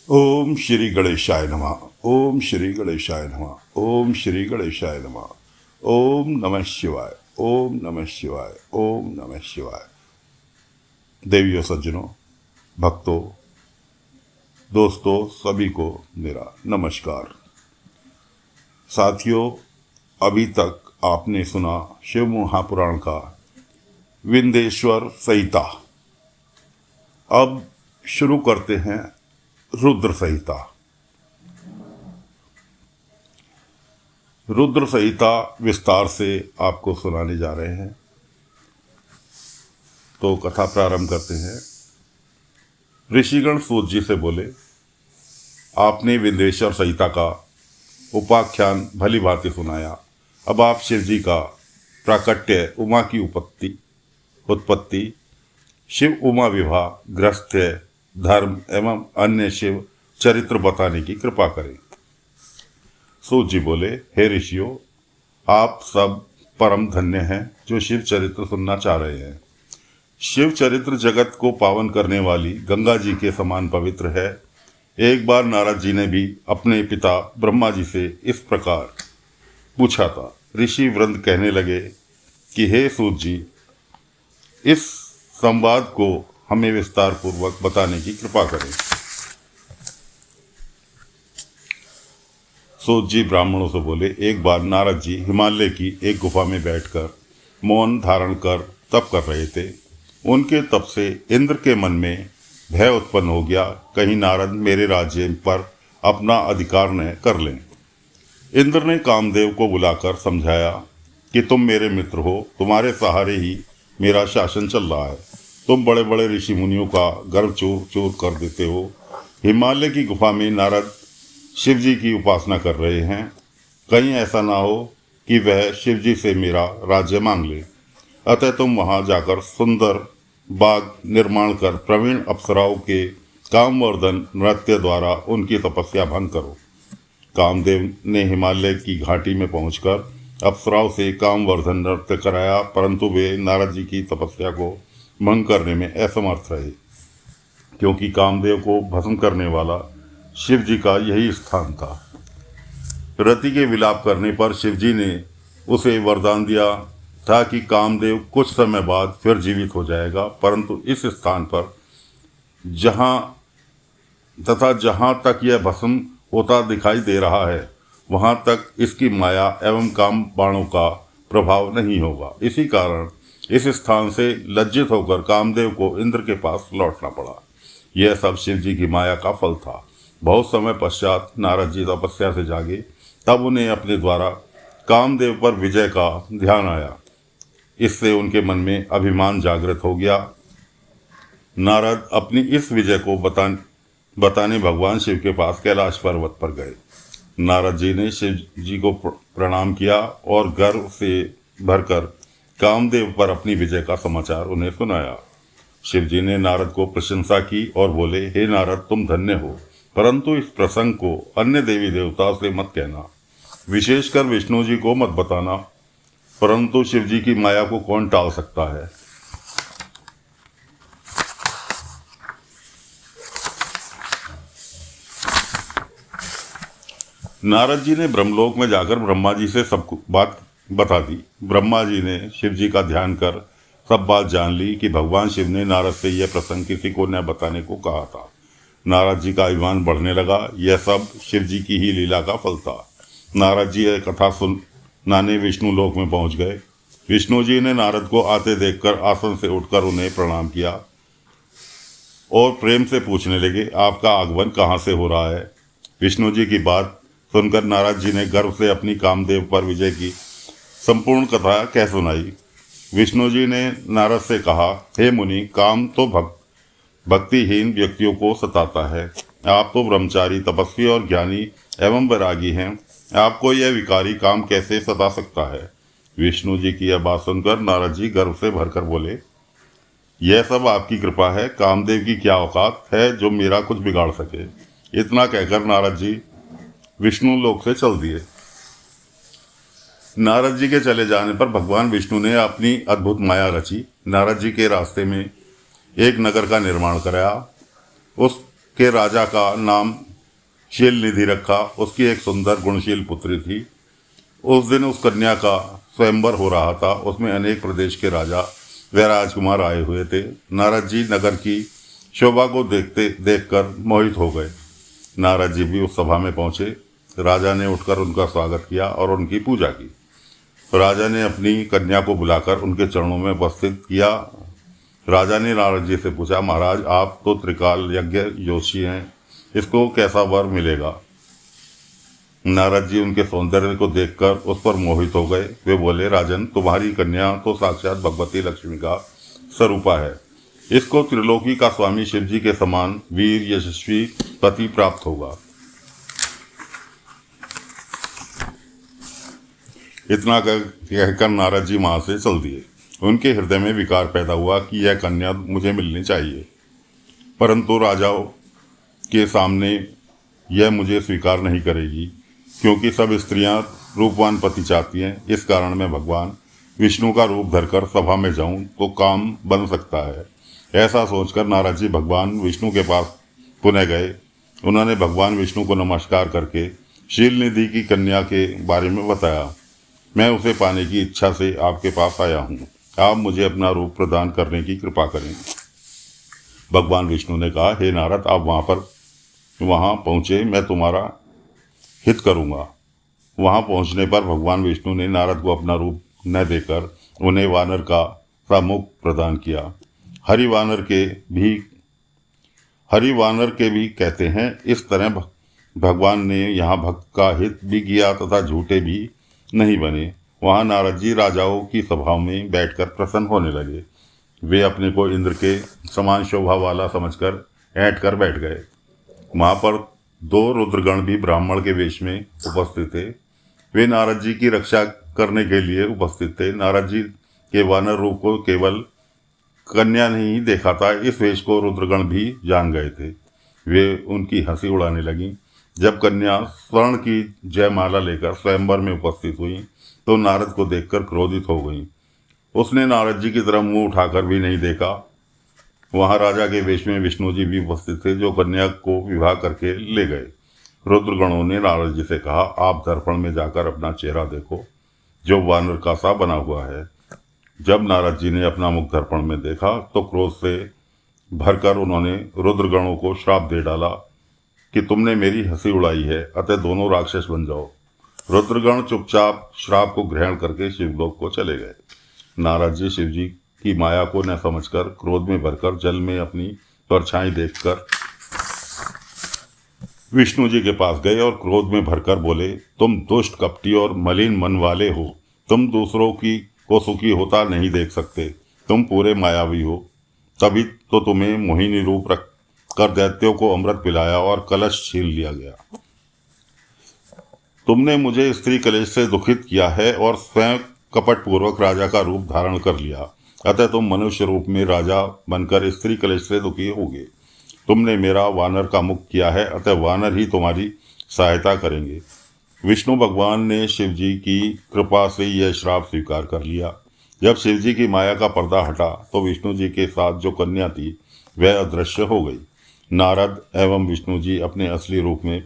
ओम श्री गणेशाय नमः। ओम श्री गणेशाय नमः। ओम श्री गणेशाय नमः। ओम नमः शिवाय। ओम नमः शिवाय। ओम नमः शिवाय। देवियों, सज्जनों, भक्तों, दोस्तों, सभी को मेरा नमस्कार। साथियों, अभी तक आपने सुना शिव महापुराण का विंध्येश्वर संहिता। अब शुरू करते हैं रुद्र संहिता। रुद्र संहिता विस्तार से आपको सुनाने जा रहे हैं, तो कथा प्रारंभ करते हैं। ऋषिगण सूत जी से बोले, आपने विंध्येश्वर संहिता का उपाख्यान भली भांति सुनाया। अब आप शिव जी का प्राकट्य, उमा की उत्पत्ति, शिव उमा विवाह, गृहस्थ्य, धर्म एवं अन्य शिव चरित्र बताने की कृपा करें। सूत जी बोले, हे ऋषियों, आप सब परम धन्य हैं जो शिव चरित्र सुनना चाह रहे हैं। शिव चरित्र जगत को पावन करने वाली गंगा जी के समान पवित्र है। एक बार नारद जी ने भी अपने पिता ब्रह्मा जी से इस प्रकार पूछा था। ऋषि वृंद कहने लगे कि हे सूत जी, इस संवाद को हमें विस्तार पूर्वक बताने की कृपा करें। सूत जी ब्राह्मणों से बोले, एक बार नारद जी हिमालय की एक गुफा में बैठकर मौन धारण कर तप कर रहे थे। उनके तप से इंद्र के मन में भय उत्पन्न हो गया, कहीं नारद मेरे राज्य पर अपना अधिकार न कर लें। इंद्र ने कामदेव को बुलाकर समझाया कि तुम मेरे मित्र हो, तुम्हारे सहारे ही मेरा शासन चल रहा है। तुम बड़े बड़े ऋषि मुनियों का गर्व चूर चूर कर देते हो। हिमालय की गुफा में नारद शिव जी की उपासना कर रहे हैं, कहीं ऐसा ना हो कि वह शिव जी से मेरा राज्य मांग ले। अतः तुम वहां जाकर सुंदर बाग निर्माण कर प्रवीण अप्सराओं के कामवर्धन नृत्य द्वारा उनकी तपस्या भंग करो। कामदेव ने हिमालय की घाटी में पहुंचकर अप्सराओं से कामवर्धन नृत्य कराया, परंतु वे नारद जी की तपस्या को भंग करने में असमर्थ रहे, क्योंकि कामदेव को भस्म करने वाला शिव जी का यही स्थान था। रति के विलाप करने पर शिव जी ने उसे वरदान दिया था कि कामदेव कुछ समय बाद फिर जीवित हो जाएगा, परंतु इस स्थान पर जहां तक यह भस्म होता दिखाई दे रहा है, वहां तक इसकी माया एवं काम बाणों का प्रभाव नहीं होगा। इसी कारण इस स्थान से लज्जित होकर कामदेव को इंद्र के पास लौटना पड़ा। यह सब शिव जी की माया का फल था। बहुत समय पश्चात नारद जी तपस्या से जागे, तब उन्हें अपने द्वारा कामदेव पर विजय का ध्यान आया। इससे उनके मन में अभिमान जागृत हो गया। नारद अपनी इस विजय को बताने भगवान शिव के पास कैलाश पर्वत पर गए। नारद जी ने शिव जी को प्रणाम किया और गर्व से भरकर कामदेव पर अपनी विजय का समाचार उन्हें सुनाया। शिव जी ने नारद को प्रशंसा की और बोले, हे नारद, तुम धन्य हो, परंतु इस प्रसंग को अन्य देवी देवताओं से मत कहना, विशेषकर विष्णु जी को मत बताना, परंतु शिव जी की माया को कौन टाल सकता है। नारद जी ने ब्रह्मलोक में जाकर ब्रह्मा जी से सब बात बता दी। ब्रह्मा जी ने शिव जी का ध्यान कर सब बात जान ली कि भगवान शिव ने नारद से यह प्रसंग किसी को न बताने को कहा था। नारद जी का अभिमान बढ़ने लगा। यह सब शिव जी की ही लीला का फल था। नारद जी यह कथा सुनाने विष्णु लोक में पहुंच गए। विष्णु जी ने नारद को आते देखकर आसन से उठकर उन्हें प्रणाम किया और प्रेम से पूछने लगे, आपका आगमन कहाँ से हो रहा है। विष्णु जी की बात सुनकर नारद जी ने गर्व से अपनी कामदेव पर विजय की संपूर्ण कथा कह सुनाई। विष्णु जी ने नारद से कहा, हे मुनि, काम तो भक्तिहीन व्यक्तियों को सताता है। आप तो ब्रह्मचारी, तपस्वी और ज्ञानी एवं वैरागी हैं, आपको यह विकारी काम कैसे सता सकता है। विष्णु जी की यह बात सुनकर नारद जी गर्व से भरकर बोले, यह सब आपकी कृपा है। कामदेव की क्या औकात है जो मेरा कुछ बिगाड़ सके। इतना कहकर नारद जी विष्णु लोक से चल दिए। नारद जी के चले जाने पर भगवान विष्णु ने अपनी अद्भुत माया रची। नारद जी के रास्ते में एक नगर का निर्माण कराया। उस के राजा का नाम शीलनिधि रखा। उसकी एक सुंदर गुणशील पुत्री थी। उस दिन उस कन्या का स्वयंवर हो रहा था। उसमें अनेक प्रदेश के राजा व राजकुमार आए हुए थे। नारद जी नगर की शोभा को देखकर मोहित हो गए। नारद जी भी उस सभा में पहुंचे। राजा ने उठकर उनका स्वागत किया और उनकी पूजा की। राजा ने अपनी कन्या को बुलाकर उनके चरणों में उपस्थित किया। राजा ने नारद जी से पूछा, महाराज आप तो त्रिकाल यज्ञ योशी हैं, इसको कैसा वर मिलेगा? नारद जी उनके सौंदर्य को देखकर उस पर मोहित हो गए। वे बोले, राजन तुम्हारी कन्या तो साक्षात भगवती लक्ष्मी का स्वरूपा है। इसको त्रिलोकी का स्वामी शिव जी के समान वीर यशस्वी पति प्राप्त होगा। इतना कहकर नारद जी वहां से चल दिए। उनके हृदय में विकार पैदा हुआ कि यह कन्या मुझे मिलनी चाहिए, परंतु राजाओं के सामने यह मुझे स्वीकार नहीं करेगी, क्योंकि सब स्त्रियां रूपवान पति चाहती हैं। इस कारण मैं भगवान विष्णु का रूप धरकर सभा में जाऊं तो काम बन सकता है। ऐसा सोचकर नारद जी भगवान विष्णु के पास पुनः गए। उन्होंने भगवान विष्णु को नमस्कार करके शीलनिधि की कन्या के बारे में बताया। मैं उसे पाने की इच्छा से आपके पास आया हूँ, आप मुझे अपना रूप प्रदान करने की कृपा करें। भगवान विष्णु ने कहा, हे नारद आप वहाँ पहुँचे, मैं तुम्हारा हित करूँगा। वहाँ पहुँचने पर भगवान विष्णु ने नारद को अपना रूप न देकर उन्हें वानर का सा मुख प्रदान किया। हरि वानर के भी कहते हैं। इस तरह भगवान ने यहाँ भक्त का हित भी किया तथा झूठे भी नहीं बने। वहाँ नारद जी राजाओं की सभा में बैठकर प्रसन्न होने लगे। वे अपने को इंद्र के समान शोभा वाला समझकर ऐंठ कर बैठ गए। वहाँ पर 2 रुद्रगण भी ब्राह्मण के वेश में उपस्थित थे। वे नारद जी की रक्षा करने के लिए उपस्थित थे। नारद जी के वानर रूप को केवल कन्या ने ही देखा था, इस वेश को रुद्रगण भी जान गए थे। वे उनकी हंसी उड़ाने लगी। जब कन्या स्वर्ण की जयमाला लेकर स्वयंवर में उपस्थित हुई तो नारद को देखकर क्रोधित हो गई। उसने नारद जी की तरफ मुंह उठाकर भी नहीं देखा। वहां राजा के वेश में विष्णु जी भी उपस्थित थे, जो कन्या को विवाह करके ले गए। रुद्रगणों ने नारद जी से कहा, आप दर्पण में जाकर अपना चेहरा देखो, जो वानर का सा बना हुआ है। जब नारद जी ने अपना मुख दर्पण में देखा तो क्रोध से भरकर उन्होंने रुद्रगणों को श्राप दे डाला कि तुमने मेरी हंसी उड़ाई है, अतः दोनों राक्षस बन जाओ। रुद्रगण चुपचाप श्राप को ग्रहण करके शिवलोक को चले गए। नारद जी शिव जी की माया को न समझकर क्रोध में भरकर जल में अपनी परछाई देखकर विष्णु जी के पास गए और क्रोध में भरकर बोले, तुम दुष्ट कपटी और मलिन मन वाले हो। तुम दूसरों को सुखी होता नहीं देख सकते। तुम पूरे मायावी हो, तभी तो तुम्हें मोहिनी रूप रख कर दैत्यों को अमृत पिलाया और कलश छीन लिया गया। तुमने मुझे स्त्री कलेश से दुखित किया है और स्वयं कपट पूर्वक राजा का रूप धारण कर लिया, अतः तुम मनुष्य रूप में राजा बनकर स्त्री कलेश से दुखी होगे। तुमने मेरा वानर का मुख किया है, अतः वानर ही तुम्हारी सहायता करेंगे। विष्णु भगवान ने शिव जी की कृपा से यह श्राप स्वीकार कर लिया। जब शिव जी की माया का पर्दा हटा तो विष्णु जी के साथ जो कन्या थी वह अदृश्य हो गई। नारद एवं विष्णु जी अपने असली रूप में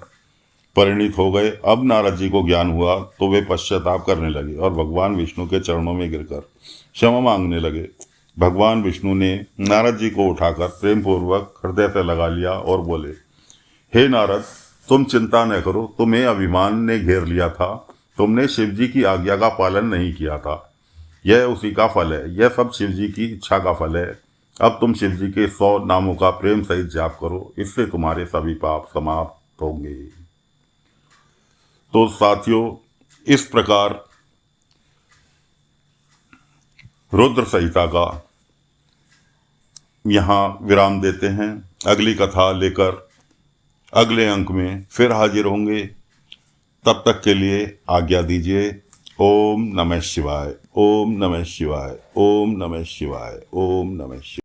परिणित हो गए। अब नारद जी को ज्ञान हुआ तो वे पश्चाताप करने लगे और भगवान विष्णु के चरणों में गिरकर क्षमा मांगने लगे। भगवान विष्णु ने नारद जी को उठाकर प्रेम पूर्वक हृदय से लगा लिया और बोले, हे नारद, तुम चिंता न करो, तुम्हें अभिमान ने घेर लिया था। तुमने शिव जी की आज्ञा का पालन नहीं किया था, यह उसी का फल है। यह सब शिव जी की इच्छा का फल है। अब तुम शिव जी के 100 नामों का प्रेम सहित जाप करो, इससे तुम्हारे सभी पाप समाप्त होंगे। तो साथियों, इस प्रकार रुद्र संहिता का यहाँ विराम देते हैं। अगली कथा लेकर अगले अंक में फिर हाजिर होंगे। तब तक के लिए आज्ञा दीजिए। ओम नमः शिवाय, ओम नमः शिवाय, ओम नमः शिवाय, ओम नमः शिवाय।